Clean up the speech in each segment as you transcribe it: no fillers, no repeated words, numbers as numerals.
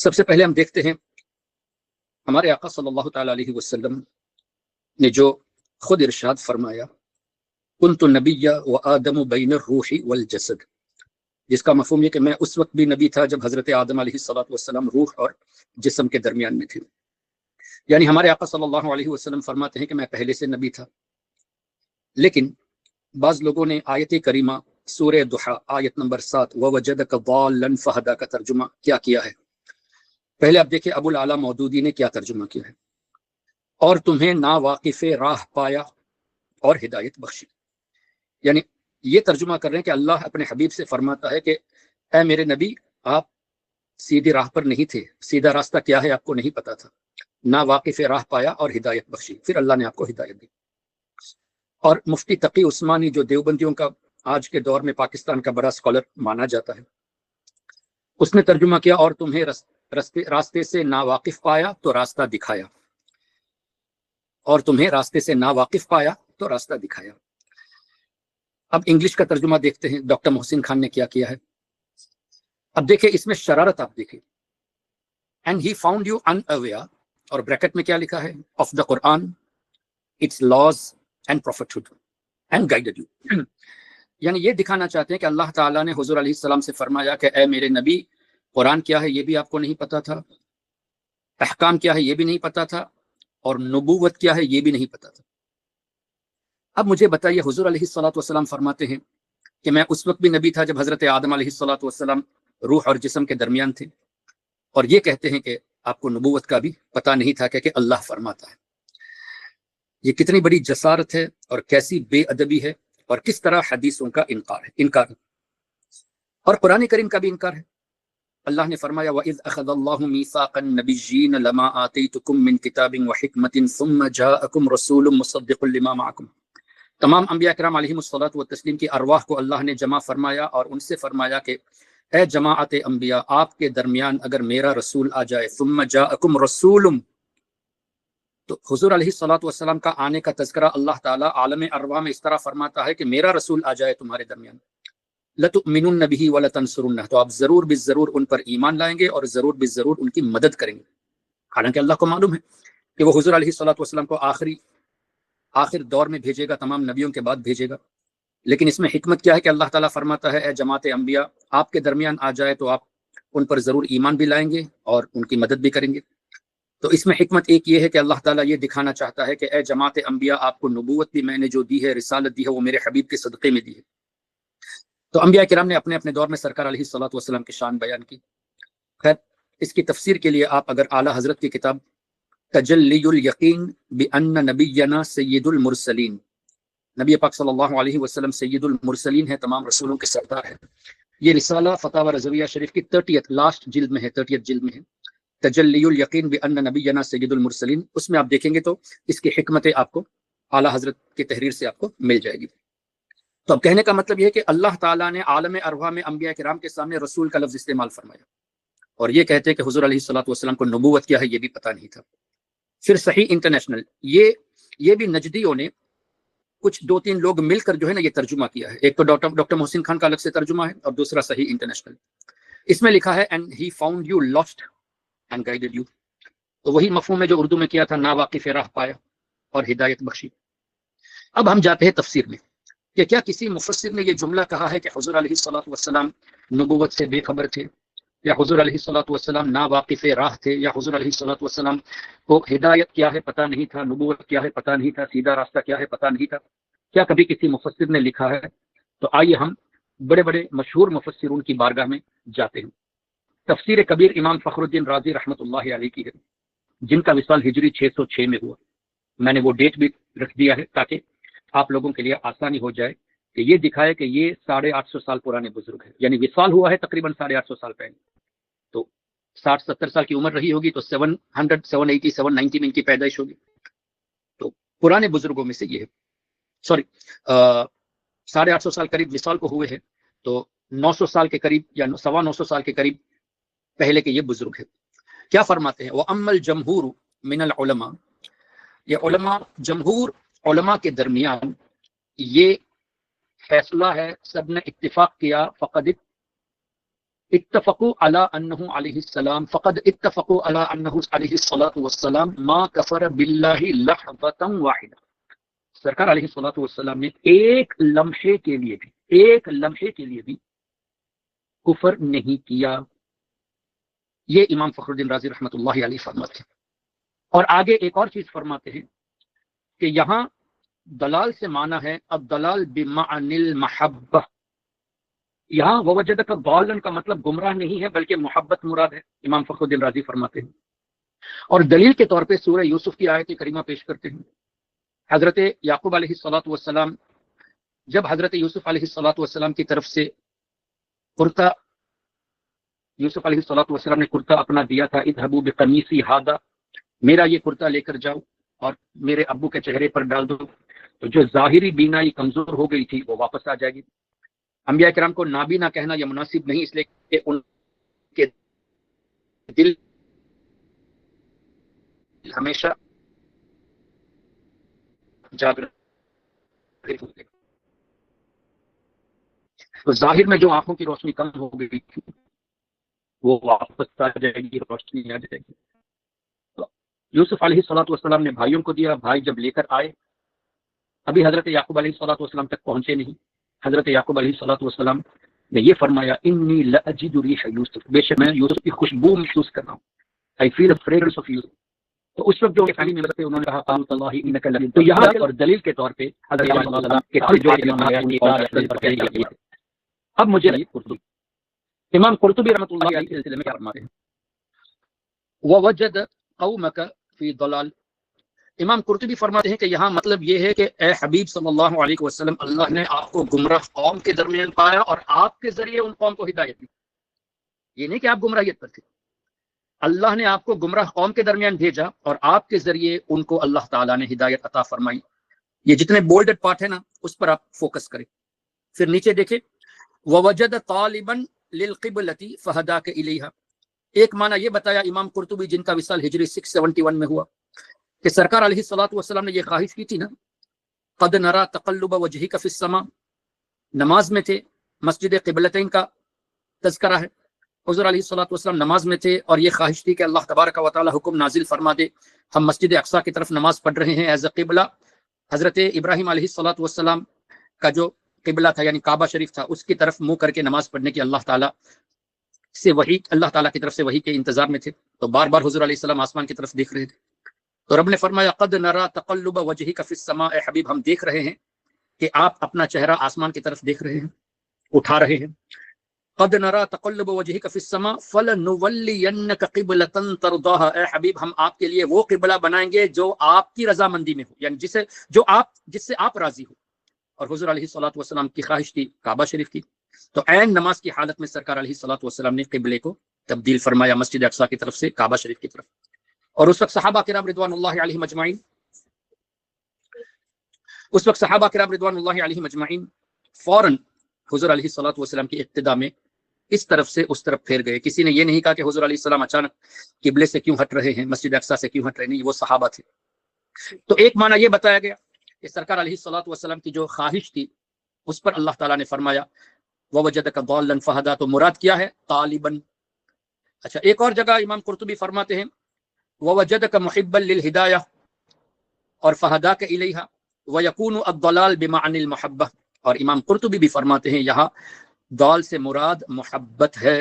سب سے پہلے ہم دیکھتے ہیں ہمارے آقا صلی اللہ تعالی علیہ وسلم نے جو خود ارشاد فرمایا، کنت نبی و آدم بین الروح والجسد، جس کا مفہوم یہ کہ میں اس وقت بھی نبی تھا جب حضرت آدم علیہ الصلوۃ والسلام روح اور جسم کے درمیان میں تھے۔ یعنی ہمارے آقا صلی اللہ علیہ وسلم فرماتے ہیں کہ میں پہلے سے نبی تھا، لیکن بعض لوگوں نے آیت کریمہ سورہ ضحیٰ آیت نمبر 7 وَوَجَدَكَ ضَالًّا فَهَدَىٰ کا ترجمہ کیا ہے۔ پہلے آپ دیکھیں ابو العلا مودودی نے کیا ترجمہ کیا ہے، اور تمہیں ناواقف راہ پایا اور ہدایت بخشی۔ یعنی یہ ترجمہ کر رہے ہیں کہ اللہ اپنے حبیب سے فرماتا ہے کہ اے میرے نبی، آپ سیدھی راہ پر نہیں تھے، سیدھا راستہ کیا ہے آپ کو نہیں پتا تھا، ناواقف راہ پایا اور ہدایت بخشی، پھر اللہ نے آپ کو ہدایت دی۔ اور مفتی تقی عثمانی جو دیوبندیوں کا آج کے دور میں پاکستان کا بڑا اسکالر مانا جاتا ہے، اس نے ترجمہ کیا اور تمہیں راستے سے ناواقف پایا تو راستہ دکھایا، اور تمہیں راستے سے ناواقف پایا تو راستہ دکھایا۔ اب انگلش کا ترجمہ دیکھتے ہیں ڈاکٹر محسن خان نے کیا ہے۔ اب دیکھیں اس میں شرارت آپ دیکھیں، and he found you unaware، اور بریکٹ میں کیا لکھا ہے، of the Quran its laws and prophethood and guided you. یعنی یہ دکھانا چاہتے ہیں کہ اللہ تعالیٰ نے حضور علیہ السلام سے فرمایا کہ اے میرے نبی، قرآن کیا ہے یہ بھی آپ کو نہیں پتا تھا، احکام کیا ہے یہ بھی نہیں پتا تھا، اور نبوت کیا ہے یہ بھی نہیں پتا تھا۔ اب مجھے بتائیے، حضور علیہ الصلوۃ والسلام فرماتے ہیں کہ میں اس وقت بھی نبی تھا جب حضرت آدم علیہ الصلوۃ والسلام روح اور جسم کے درمیان تھے، اور یہ کہتے ہیں کہ آپ کو نبوت کا بھی پتہ نہیں تھا کہ اللہ فرماتا ہے۔ یہ کتنی بڑی جسارت ہے اور کیسی بے ادبی ہے، اور کس طرح حدیثوں کا انکار ہے، اور قرآن کریم کا بھی انکار ہے۔ اللہ نے فرمایا وَإِذْ أَخَذَ اللَّهُ مِيثَاقَ النَّبِيِّينَ لَمَا آتَيْتُكُم مِّن كِتَابٍ وَحِكْمَةٍ ثُمَّ جَاءَكُمْ رَسُولٌ مُصَدِّقٌ لِّمَا مَعَكُمْ۔ تمام انبیاء کرام علیہم الصلاۃ والتسلیم کی ارواح کو اللہ نے جمع فرمایا اور ان سے فرمایا کہ اے جماعت انبیاء، آپ کے درمیان اگر میرا رسول آ جائے، ثم جاءکم رسول، تو حضور علیہ الصلوۃ والسلام کا آنے کا تذکرہ اللہ تعالیٰ عالم ارواح میں اس طرح فرماتا ہے کہ میرا رسول آ جائے تمہارے درمیان، لَتُؤْمِنُنَّ بِهِ وَلَتَنْصُرُنَّهُ، تو آپ ضرور بالضرور ان پر ایمان لائیں گے اور ضرور بالضرور ان کی مدد کریں گے۔ حالانکہ اللہ کو معلوم ہے کہ وہ حضور علیہ الصلوۃ والسلام کو آخر دور میں بھیجے گا، تمام نبیوں کے بعد بھیجے گا، لیکن اس میں حکمت کیا ہے کہ اللہ تعالیٰ فرماتا ہے اے جماعت انبیاء، آپ کے درمیان آ جائے تو آپ ان پر ضرور ایمان بھی لائیں گے اور ان کی مدد بھی کریں گے۔ تو اس میں حکمت ایک یہ ہے کہ اللہ تعالیٰ یہ دکھانا چاہتا ہے کہ اے جماعت انبیاء، آپ کو نبوت بھی میں نے جو دی ہے، رسالت دی ہے، وہ میرے حبیب کے صدقے میں دی ہے۔ تو انبیاء کرام نے اپنے اپنے دور میں سرکار علیہ الصلوۃ والسلام کی شان بیان کی۔ خیر، اس کی تفسیر کے لیے آپ اگر اعلیٰ حضرت کی کتاب تجلی الیقین بان نبینا سید المرسلین، نبی پاک صلی اللہ علیہ وسلم سید المرسلین ہے، تمام رسولوں کے سردار ہے، یہ رسالہ فتاوی رضویہ شریف کی 30 لاسٹ جلد میں ہے، 30 جلد میں ہے، تجلی الیقین بان نبینا سید المرسلین۔ اس میں آپ دیکھیں گے تو اس کی حکمتیں آپ کو اعلیٰ حضرت کی تحریر سے آپ کو مل جائے گی۔ تو اب کہنے کا مطلب یہ ہے کہ اللہ تعالیٰ نے عالم ارواح میں انبیاء کرام کے سامنے رسول کا لفظ استعمال فرمایا، اور یہ کہتے ہیں کہ حضور علیہ الصلوۃ والسلام کو نبوت کیا ہے یہ بھی پتہ نہیں تھا۔ پھر صحیح انٹرنیشنل، یہ بھی نجدیوں نے کچھ 2-3 لوگ مل کر جو ہے نا یہ ترجمہ کیا ہے، ایک تو ڈاکٹر محسن خان کا الگ سے ترجمہ ہے، اور دوسرا صحیح انٹرنیشنل۔ اس میں لکھا ہے and he found you last and guided you, تو وہی مفہوم ہے جو اردو میں کیا تھا، ناواقف راہ پایا اور ہدایت بخشی۔ اب ہم جاتے ہیں تفسیر میں کہ کیا کسی مفسر نے یہ جملہ کہا ہے کہ حضور علیہ الصلوۃ والسلام نبوت سے بے خبر تھے، یا حضور علیہ الصلوۃ والسلام ناواقف راہ تھے، یا حضور علیہ الصلوۃ والسلام کو ہدایت کیا ہے پتہ نہیں تھا، نبوت کیا ہے پتہ نہیں تھا، سیدھا راستہ کیا ہے پتہ نہیں تھا؟ کیا کبھی کسی مفسر نے لکھا ہے؟ تو آئیے ہم بڑے بڑے مشہور مفسرون کی بارگاہ میں جاتے ہیں۔ تفسیر کبیر امام فخر الدین رازی رحمۃ اللہ علیہ کی ہے، جن کا وصال ہجری 606 میں ہوا۔ میں نے وہ ڈیٹ بھی رکھ دیا ہے تاکہ آپ لوگوں کے لیے آسانی ہو جائے کہ یہ دکھائے کہ یہ 850 سال پرانے بزرگ ہیں، یعنی وصال ہوا ہے تقریباً 850 سال پہلے، تو 60-70 سال کی عمر رہی ہوگی، تو 700 780 790 میں ان کی پیدائش ہوگی۔ تو پرانے بزرگوں میں سے یہ ہے، سوری 850 سال قریب وصال کو ہوئے ہیں، تو 900 سال کے قریب یا 950 سال کے قریب پہلے کے یہ بزرگ ہیں۔ کیا فرماتے ہیں؟ وَأَمَّا الْجَمْهُورُ مِنَ الْعُلَمَاءِ، یہ علماء، جمہور علماء کے درمیان یہ فیصلہ ہے، سب نے اتفاق کیا، فقد اتفقوا علی انہ علیہ السلام فقد اتفقوا علی انہ علیہ الصلاۃ والسلام ما کفر باللہ لحظۃ واحدہ، سرکار علیہ الصلاۃ والسلام نے ایک لمحے کے لیے بھی کفر نہیں کیا. یہ امام فخر الدین رازی رحمۃ اللہ علیہ فرماتے ہیں. اور آگے ایک اور چیز فرماتے ہیں کہ یہاں دلال سے معنی ہے الدلال بمعنی المحبہ. یہاں ووجدک ضالا کا مطلب گمراہ نہیں ہے بلکہ محبت مراد ہے، امام فخر الدین رازی فرماتے ہیں. اور دلیل کے طور پہ سورہ یوسف کی آیت کریمہ پیش کرتے ہیں. حضرت یعقوب علیہ الصلوۃ والسلام جب حضرت یوسف علیہ الصلوۃ والسلام کی طرف سے کرتا، یوسف علیہ الصلوۃ والسلام نے کرتا اپنا دیا تھا، اذهبوا بقمیصی ھذا، میرا یہ کرتا لے کر جاؤ اور میرے ابو کے چہرے پر ڈال دو، تو جو ظاہری بینائی کمزور ہو گئی تھی وہ واپس آ جائے گی. انبیاء کرام کو نابینا کہنا یہ مناسب نہیں، اس لیے کہ ان کے دل ہمیشہ جاگرت ہوتے، تو ظاہر میں جو آنکھوں کی روشنی کم ہو گئی تھی وہ واپس آ جائے گی، روشنی آ جائے گی. تو یوسف علیہ الصلوۃ والسلام نے بھائیوں کو دیا، بھائی جب لے کر آئے، ابھی حضرت یعقوب علیہ الصلوۃ والسلام تک پہنچے نہیں. حضرت یعقوب علیہ الصلوۃ والسلام نے یہ فرمایا انی لاجد ریح یوسف، بے شک میں یوسف کی خوشبو محسوس کر رہا ہوں، I feel the fragrance of Yusuf. تو اس وقت جو فیملی ممبر تھے انہوں نے کہا قالوا تاللہ انک لفی، تو یہاں اور دلیل کے طور پہ حضرت صلی اللہ علیہ وسلم کے خود جو اب مجھے امام قرطبی رحمۃ اللہ علیہ سلسلے میں کیا فرماتے ہیں، ووجد قومک فی ضلال. امام قرطبی فرماتے ہیں کہ یہاں مطلب یہ ہے کہ اے حبیب صلی اللہ علیہ وسلم، اللہ نے آپ کو گمراہ قوم کے درمیان پایا اور آپ کے ذریعے ان قوم کو ہدایت دی. یہ نہیں کہ آپ گمراہیت پر تھے، اللہ نے آپ کو گمراہ قوم کے درمیان بھیجا اور آپ کے ذریعے ان کو اللہ تعالیٰ نے ہدایت عطا فرمائی. یہ جتنے بولڈڈ پارٹ ہے نا اس پر آپ فوکس کریں. پھر نیچے دیکھیں ووجد طالبا للقبلۃ فہداک الیہا. ایک معنی یہ بتایا امام قرطبی جن کا وصال ہجری 671 میں ہوا کہ سرکار علیہ الصلوۃ والسلام نے یہ خواہش کی تھی نا، قد نرى تقلب وجهك في السماء، نماز میں تھے، مسجد قبلتین کا تذکرہ ہے، حضور علیہ الصلوۃ والسلام نماز میں تھے اور یہ خواہش تھی کہ اللہ تبارک و تعالی حکم نازل فرما دے ہم مسجد اقصی کی طرف نماز پڑھ رہے ہیں ایز اے قبلہ. حضرت ابراہیم علیہ الصلوۃ والسلام کا جو قبلہ تھا یعنی کعبہ شریف تھا، اس کی طرف منہ کر کے نماز پڑھنے کی اللہ تعالیٰ کی طرف سے وحی کے انتظار میں تھے. تو بار بار حضور علیہ السلام آسمان کی طرف دیکھ رہے تھے. تو رب نے فرمایا قد نرى تقلب وجهك في السماء، اے حبیب ہم دیکھ رہے ہیں کہ آپ اپنا چہرہ آسمان کی طرف دیکھ رہے ہیں، اٹھا رہے ہیں. قد نرى تقلب وجهك في السماء فلنولينك قبلة ترضاها، اے حبیب ہم آپ کے لیے وہ قبلہ بنائیں گے جو آپ کی رضامندی میں ہو، یعنی جس سے آپ راضی ہو. اور حضور علیہ الصلوۃ والسلام کی خواہش تھی کعبہ شریف کی. تو عین نماز کی حالت میں سرکار علیہ الصلوۃ والسلام نے قبلے کو تبدیل فرمایا مسجد اقصی کی طرف سے کعبہ شریف کی طرف. اور اس وقت صحابہ کرام رضوان اللہ علیہم اجمعین فوراً حضور علیہ الصلوۃ والسلام کی اقتداء میں اس طرف سے اس طرف پھیر گئے. کسی نے یہ نہیں کہا کہ حضور علیہ السلام اچانک قبلے سے کیوں ہٹ رہے ہیں، مسجد اقصی سے کیوں ہٹ رہے ہیں، نہیں، وہ صحابہ تھے. تو ایک معنی یہ بتایا گیا کہ سرکار علیہ الصلوۃ والسلام کی جو خواہش تھی اس پر اللہ تعالیٰ نے فرمایا ووجدک ضالا فہدا، تو مراد کیا ہے طالباً. اچھا، ایک اور جگہ امام قرطبی فرماتے ہیں ووجدک محبا للہدایہ اور فہداک الیہا ویکون الضلال بمعنی المحبہ. اور امام قرطبی بھی فرماتے ہیں یہاں ضال سے مراد محبت ہے.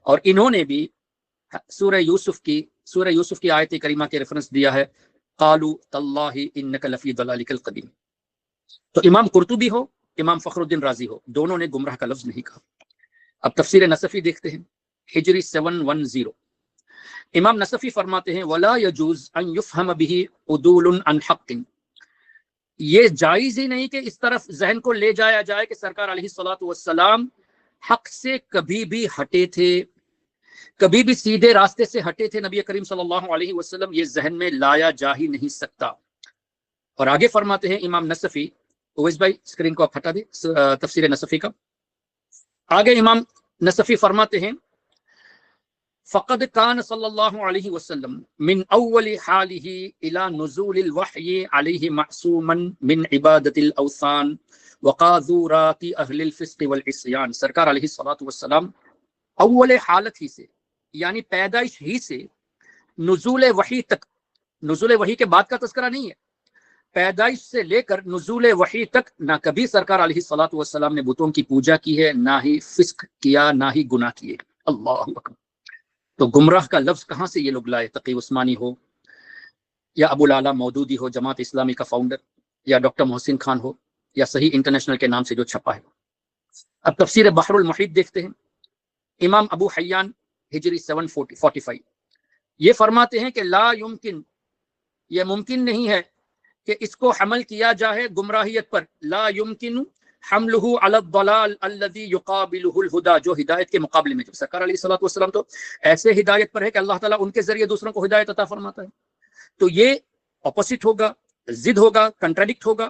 اور انہوں نے بھی سورہ یوسف کی آیت کریمہ کے ریفرنس دیا ہے قالوا تاللہ انک لفی ضلالک القدیم. تو امام قرطبی ہو امام فخر الدین رازی ہو، دونوں نے گمراہ کا لفظ نہیں کہا. اب تفسیر نصفی دیکھتے ہیں ہجری 710. امام نصفی فرماتے ہیں ولا يجوز ان يفهم به عدول عن حق، یہ جائز ہی نہیں کہ اس طرف ذہن کو لے جایا جائے کہ سرکار علیہ الصلوۃ والسلام حق سے کبھی بھی ہٹے تھے، کبھی بھی سیدھے راستے سے ہٹے تھے نبی کریم صلی اللہ علیہ وسلم، یہ ذہن میں لایا جا ہی نہیں سکتا. اور آگے فرماتے ہیں امام نصفی، اویس بھائی اسکرین کو آپ ہٹا دیں تفسیر نصفی کا. آگے امام نصفی فرماتے ہیں فقد کان صلی اللہ علیہ وسلم من اول حالہ الى نزول الوحی علیہ معصوما من عبادت الاوثان وقاذورات اہل الفسق والعصیان. سرکار علیہ الصلوۃ والسلام اول حالت ہی سے یعنی پیدائش ہی سے نزول وحی تک، نزول وحی کے بعد کا تذکرہ نہیں ہے، پیدائش سے لے کر نزول وحی تک نہ کبھی سرکار علیہ الصلوۃ والسلام نے بتوں کی پوجا کی ہے، نہ ہی فسق کیا، نہ ہی گناہ کیے۔ اللہ اکبر۔ تو گمراہ کا لفظ کہاں سے یہ لوگ لائے؟ تقی عثمانی ہو یا ابو العلا مودودی ہو جماعت اسلامی کا فاؤنڈر، یا ڈاکٹر محسن خان ہو، یا صحیح انٹرنیشنل کے نام سے جو چھپا ہے۔ اب تفسیر بحر المحیط دیکھتے ہیں۔ امام ابو حیان ہجری 745 یہ فرماتے ہیں کہ لا یمکن، یہ ممکن نہیں ہے کہ اس کو حمل کیا جائے گمراہیت پر، لا یمکن حملہ علی الضلال الذی یقابلہ الہدی، جو ہدایت کے مقابلے میں، جو سرکار علیہ الصلوۃ والسلام تو ایسے ہدایت پر ہے کہ اللہ تعالیٰ ان کے ذریعے دوسروں کو ہدایت عطا فرماتا ہے، تو یہ اپوزٹ ہوگا، ضد ہوگا، کنٹراڈکٹ ہوگا۔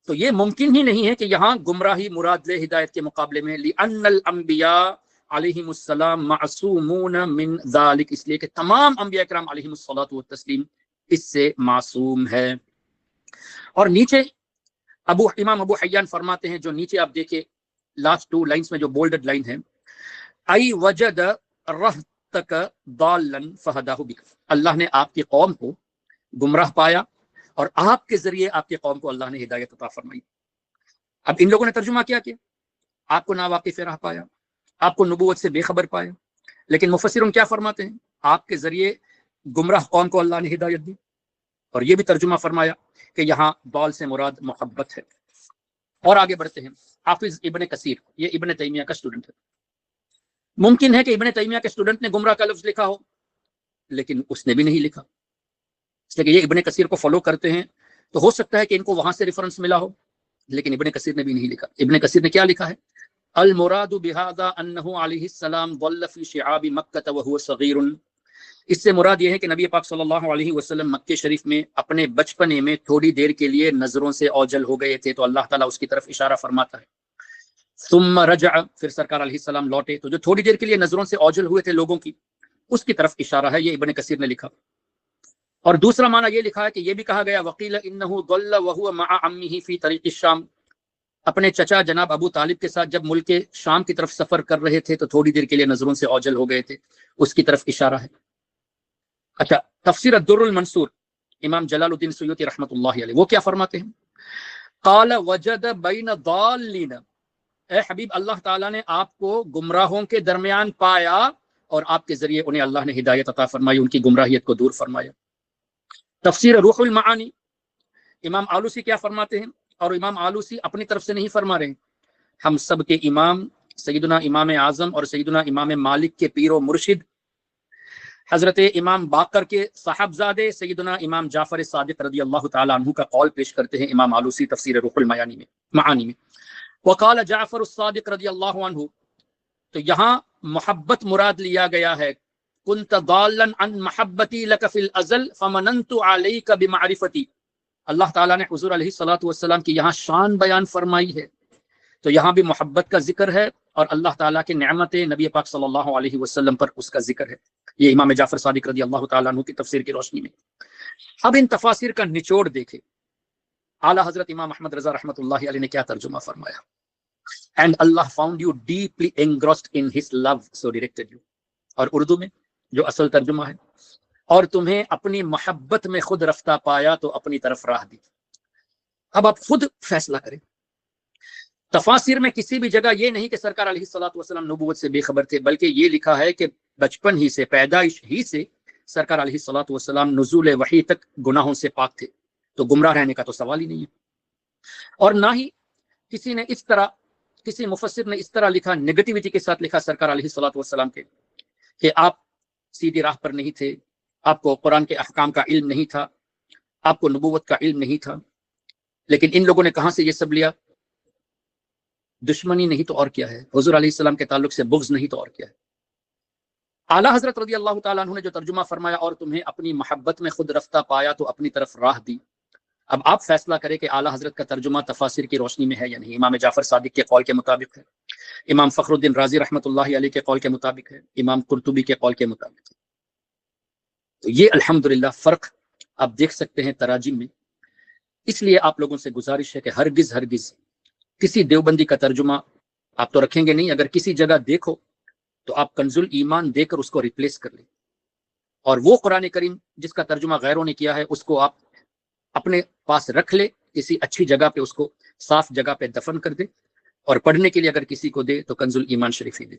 تو یہ ممکن ہی نہیں ہے کہ یہاں گمراہی مراد لے ہدایت کے مقابلے میں، لأن الانبیاء علیہم السلام معصومون من ذالک، اس لیے کہ تمام انبیاء کرام علیہم الصلوۃ والتسلیم اس سے معصوم ہے۔ اور نیچے امام ابو حیان فرماتے ہیں، جو نیچے آپ دیکھیں لاسٹ 2 لائنز میں جو بولڈڈ لائن ہے، ای وجد رہتک ضالا فہداہ بک، اللہ نے آپ کی قوم کو گمراہ پایا اور آپ کے ذریعے آپ کی قوم کو اللہ نے ہدایت عطا فرمائی۔ اب ان لوگوں نے ترجمہ کیا آپ کو ناواقف راہ پایا، آپ کو نبوت سے بے خبر پایا، لیکن مفسرون کیا فرماتے ہیں؟ آپ کے ذریعے گمراہ قوم کو اللہ نے ہدایت دی۔ اور یہ بھی ترجمہ فرمایا کہ یہاں ضال سے مراد محبت ہے۔ اور آگے بڑھتے ہیں۔ حافظ ابن کثیر، یہ ابن تیمیہ کا اسٹوڈنٹ ہے۔ ممکن ہے کہ ابن تیمیہ کے اسٹوڈنٹ نے گمراہ کا لفظ لکھا ہو، لیکن اس نے بھی نہیں لکھا، اس لیے کہ یہ ابن کثیر کو فالو کرتے ہیں، تو ہو سکتا ہے کہ ان کو وہاں سے ریفرنس ملا ہو، لیکن ابن کثیر نے بھی نہیں لکھا۔ ابن کثیر نے کیا لکھا ہے؟ المراد بہذا انہ علیہ السلام ضل فی شعاب مکہ وہو صغیر، اس سے مراد یہ ہے کہ نبی پاک صلی اللہ علیہ وسلم مکہ شریف میں اپنے بچپنے میں تھوڑی دیر کے لیے نظروں سے اوجل ہو گئے تھے، تو اللہ تعالیٰ اس کی طرف اشارہ فرماتا ہے۔ ثم رجع، پھر سرکار علیہ السلام لوٹے، تو جو تھوڑی دیر کے لیے نظروں سے اوجل ہوئے تھے لوگوں کی، اس کی طرف اشارہ ہے، یہ ابن کثیر نے لکھا۔ اور دوسرا معنی یہ لکھا ہے کہ یہ بھی کہا گیا وقیل انہ ضل وہو مع عمہ فی طریق الشام، اپنے چچا جناب ابو طالب کے ساتھ جب ملک شام کی طرف سفر کر رہے تھے تو تھوڑی دیر کے لیے نظروں سے اوجل ہو گئے تھے، اس کی طرف اشارہ ہے۔ اچھا، تفسیر الدر المنصور امام جلال الدین سیوطی رحمۃ اللہ علیہ، وہ کیا فرماتے ہیں؟ قال وجد بین ضالین، اے حبیب اللہ تعالیٰ نے آپ کو گمراہوں کے درمیان پایا اور آپ کے ذریعے انہیں اللہ نے ہدایت عطا فرمائی، ان کی گمراہیت کو دور فرمایا۔ تفسیر روح المعانی امام آلوسی کیا فرماتے ہیں؟ اور امام آلوسی اپنی طرف سے نہیں فرما رہے ہیں، ہم سب کے امام سیدنا امام اعظم اور سیدنا امام مالک کے پیر و مرشد حضرت امام باقر کے صاحبزادے سیدنا امام جعفر صادق رضی اللہ تعالیٰ عنہ کا قول پیش کرتے ہیں امام آلوسی تفسیر روح المعانی میں۔ وقال جعفر الصادق رضی اللہ عنہ، تو یہاں محبت مراد لیا گیا ہے، کنت ضالا عن محبتی لک فی الازل فمننت علیک بمعرفتی، اللہ تعالیٰ نے حضور علیہ الصلوۃ والسلام کی یہاں شان بیان فرمائی ہے، تو یہاں بھی محبت کا ذکر ہے اور اللہ تعالیٰ کے نعمت نبی پاک صلی اللہ علیہ وسلم پر اس کا ذکر ہے، یہ امام جعفر صادق رضی اللہ تعالیٰ عنہ کی تفسیر کی روشنی میں۔ اب ان تفاسیر کا نچوڑ دیکھے، اعلیٰ حضرت امام احمد رضا رحمۃ اللہ علیہ نے کیا ترجمہ فرمایا؟ And Allah found you deeply engrossed in his love so directed you، اور اردو میں جو اصل ترجمہ ہے، اور تمہیں اپنی محبت میں خود رفتہ پایا تو اپنی طرف راہ دی۔ اب آپ خود فیصلہ کریں۔ تفاسیر میں کسی بھی جگہ یہ نہیں کہ سرکار علیہ الصلوۃ والسلام نبوت سے بے خبر تھے، بلکہ یہ لکھا ہے کہ بچپن ہی سے، پیدائش ہی سے سرکار علیہ الصلوۃ والسلام نزول وحی تک گناہوں سے پاک تھے، تو گمراہ رہنے کا تو سوال ہی نہیں ہے۔ اور نہ ہی کسی نے اس طرح، کسی مفسر نے اس طرح لکھا، نگیٹیوٹی کے ساتھ لکھا سرکار علیہ الصلوۃ والسلام کے، کہ آپ سیدھی راہ پر نہیں تھے، آپ کو قرآن کے احکام کا علم نہیں تھا، آپ کو نبوت کا علم نہیں تھا۔ لیکن ان لوگوں نے کہاں سے یہ سب لیا؟ دشمنی نہیں تو اور کیا ہے، حضور علیہ السلام کے تعلق سے بغض نہیں تو اور کیا ہے۔ اعلیٰ حضرت رضی اللہ تعالیٰ عنہ نے جو ترجمہ فرمایا، اور تمہیں اپنی محبت میں خود رفتہ پایا تو اپنی طرف راہ دی، اب آپ فیصلہ کریں کہ اعلیٰ حضرت کا ترجمہ تفاسیر کی روشنی میں ہے یا نہیں۔ امام جعفر صادق کے قول کے مطابق ہے، امام فخر الدین رازی رحمۃ اللہ علیہ کے قول کے مطابق ہے، امام قرطبی کے قول کے مطابق ہے۔ تو یہ الحمدللہ فرق آپ دیکھ سکتے ہیں تراجم میں۔ اس لیے آپ لوگوں سے گزارش ہے کہ ہرگز کسی دیوبندی کا ترجمہ آپ تو رکھیں گے نہیں، اگر کسی جگہ دیکھو تو آپ کنزل ایمان دے کر اس کو ریپلیس کر لیں، اور وہ قرآن کریم جس کا ترجمہ غیروں نے کیا ہے اس کو آپ اپنے پاس رکھ لے، کسی اچھی جگہ پہ اس کو صاف جگہ پہ دفن کر دے، اور پڑھنے کے لیے اگر کسی کو دے تو کنزل ایمان شریف ہی دے۔